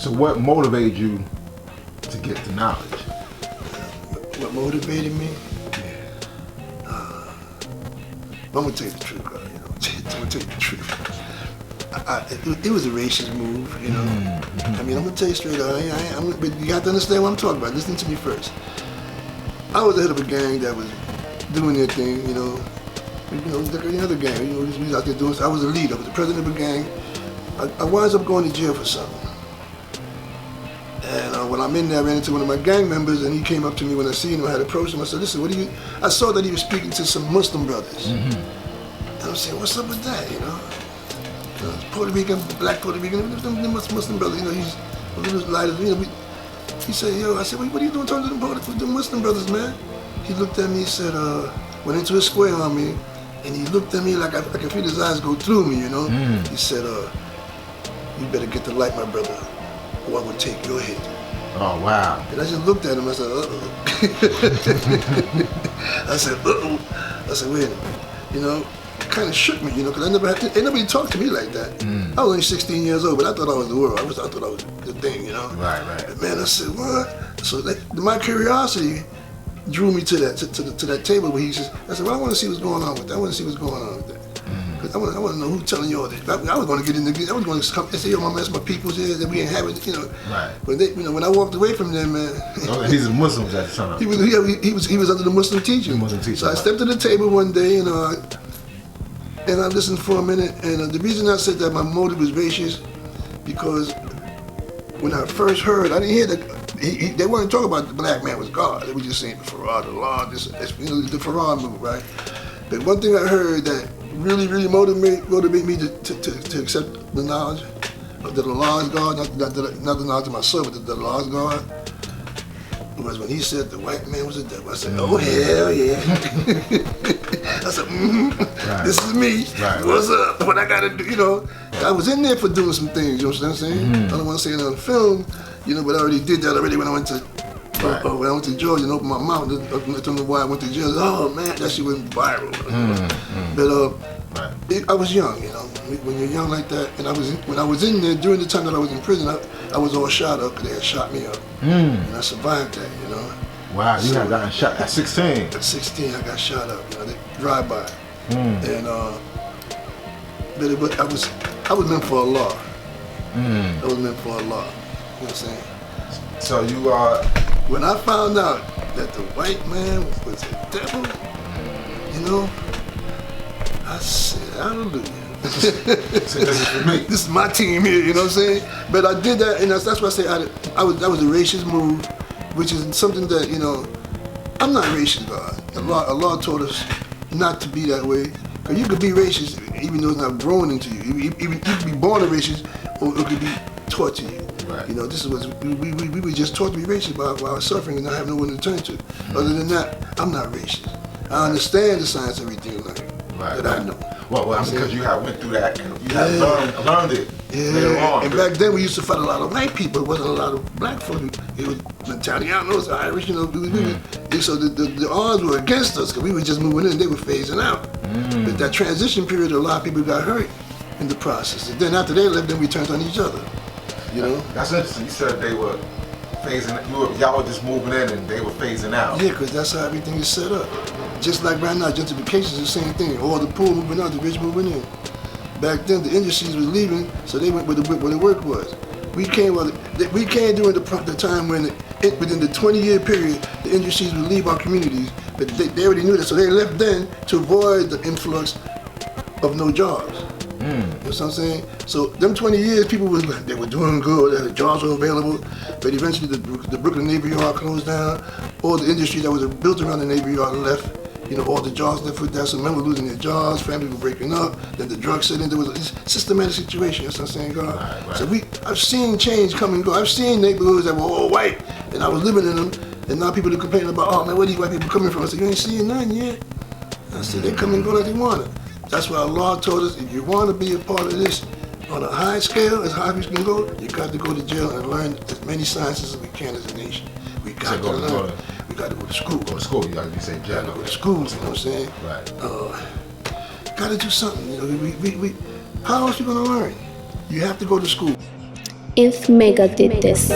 So what motivated you to get the knowledge? What motivated me? Yeah. I'm gonna tell you the truth, God. I'm gonna tell you the truth. It was a racist move, I mean, I'm gonna tell you straight up. But you have to understand what I'm talking about. Listen to me first. I was the head of a gang that was doing their thing, like any other gang. We was out there doing. I was the leader. I was the president of a gang. I wound up going to jail for something. And when I'm in there, I ran into one of my gang members, and he came up to me when I seen him. I had approached him. I said, "Listen, what do you?" I saw that he was speaking to some Muslim brothers, and I'm saying, "What's up with that?" Puerto Rican, black Puerto Rican, them Muslim brothers. He's a little lighter. He said, "Yo," I said, "What are you doing talking to them Muslim brothers, man?" He looked at me. He said, went into a square on me, and he looked at me like I could feel his eyes go through me. He said, "You better get the light, my brother, or I will take your head." Oh, wow. And I just looked at him. I said, "Uh-oh." I said, "Uh-oh." I said, "Wait a minute." It kind of shook me, because ain't nobody talked to me like that. I was only 16 years old, but I thought I was the world. I thought I was the thing, Right. And man, I said, "What?" So my curiosity drew me to that table where he says, I said, "Well, I want to see what's going on with that. I want to see what's going on with that. Because I want to know who's telling you all this." I was going to get in I was going to come and say, "Yo, that's my people's here, that we ain't having, Right. But when I walked away from them, man. These are Muslims at the time. He was under the Muslim teaching. So I stepped to the table one day, and I listened for a minute. And the reason I said that my motive was racist, because when I first heard, I didn't hear that. They weren't talking about the black man was God. They were just saying the Farad, the law, the Farad move, right? But one thing I heard that really motivate me to accept the knowledge of that Allah is God, not the knowledge of myself, but that Allah is God, was when he said the white man was a devil. I said, "Oh, hell yeah." I said, Right. This is me. Right. What's up? What I gotta do, I was in there for doing some things, you know what I'm saying? I don't want to say it on film, but I already did that already when I went to when I went to Georgia and opened my mouth. I don't know why I went to jail. Oh man, that shit went viral. But I was young, when you're young like that, and when I was in there during the time that I was in prison, I was all shot up because they had shot me up, and I survived that, Wow, you had gotten shot at 16. At 16, I got shot up, they drive by, and but I was meant for Allah. I was meant for Allah. You know what I'm saying? So you when I found out that the white man was a devil, I said, "Hallelujah." So this is for me. This is my team here, you know what I'm saying? But I did that, and that's why I say that was a racist move, which is something that, I'm not racist, God. Allah told us not to be that way. Because you could be racist even though it's not grown into you. You could be born a racist, or it could be taught to you. Right. This is what we were just taught to be racist by our suffering and not having no one to turn to. Other than that, I'm not racist. I understand the science of everything that I know. Well, because you have went through that, and you have learned it later on. And back then we used to fight a lot of white people. It wasn't a lot of black folk. It was Italianos, Irish, So the odds were against us because we were just moving in. They were phasing out. But that transition period, a lot of people got hurt in the process. And then after they left, then we turned on each other. That's interesting. You said they were phasing. Y'all were just moving in, and they were phasing out. Yeah, because that's how everything is set up. Just like right now, gentrification is the same thing. All the poor moving out, the rich moving in. Back then, the industries was leaving, so they went where the work was. We came during the time when, within the 20-year period, the industries would leave our communities. But they already knew that, so they left then to avoid the influx of no jobs. You know what I'm saying? So them 20 years, people they were doing good, the jobs were available, but eventually the Brooklyn Navy Yard closed down. All the industry that was built around the Navy Yard left. All the jobs left with that. So men were losing their jobs, families were breaking up, then the drugs set in. There was a systematic situation, you know what I'm saying, God? Right. So I've seen change come and go. I've seen neighborhoods that were all white, and I was living in them, and now people are complaining about, "Oh man, where these white people coming from?" I said, "You ain't seeing nothing yet." I said, "They come and go like they want it." That's why Allah told us, if you want to be a part of this on a high scale, as high as you can go, you got to go to jail and learn as many sciences as we can as a nation. We got to learn. We got to go to school. Go to school. You say jail. Go to schools. You know what I'm saying? Right. Got to do something. How else you gonna learn? You have to go to school. if Mega did this.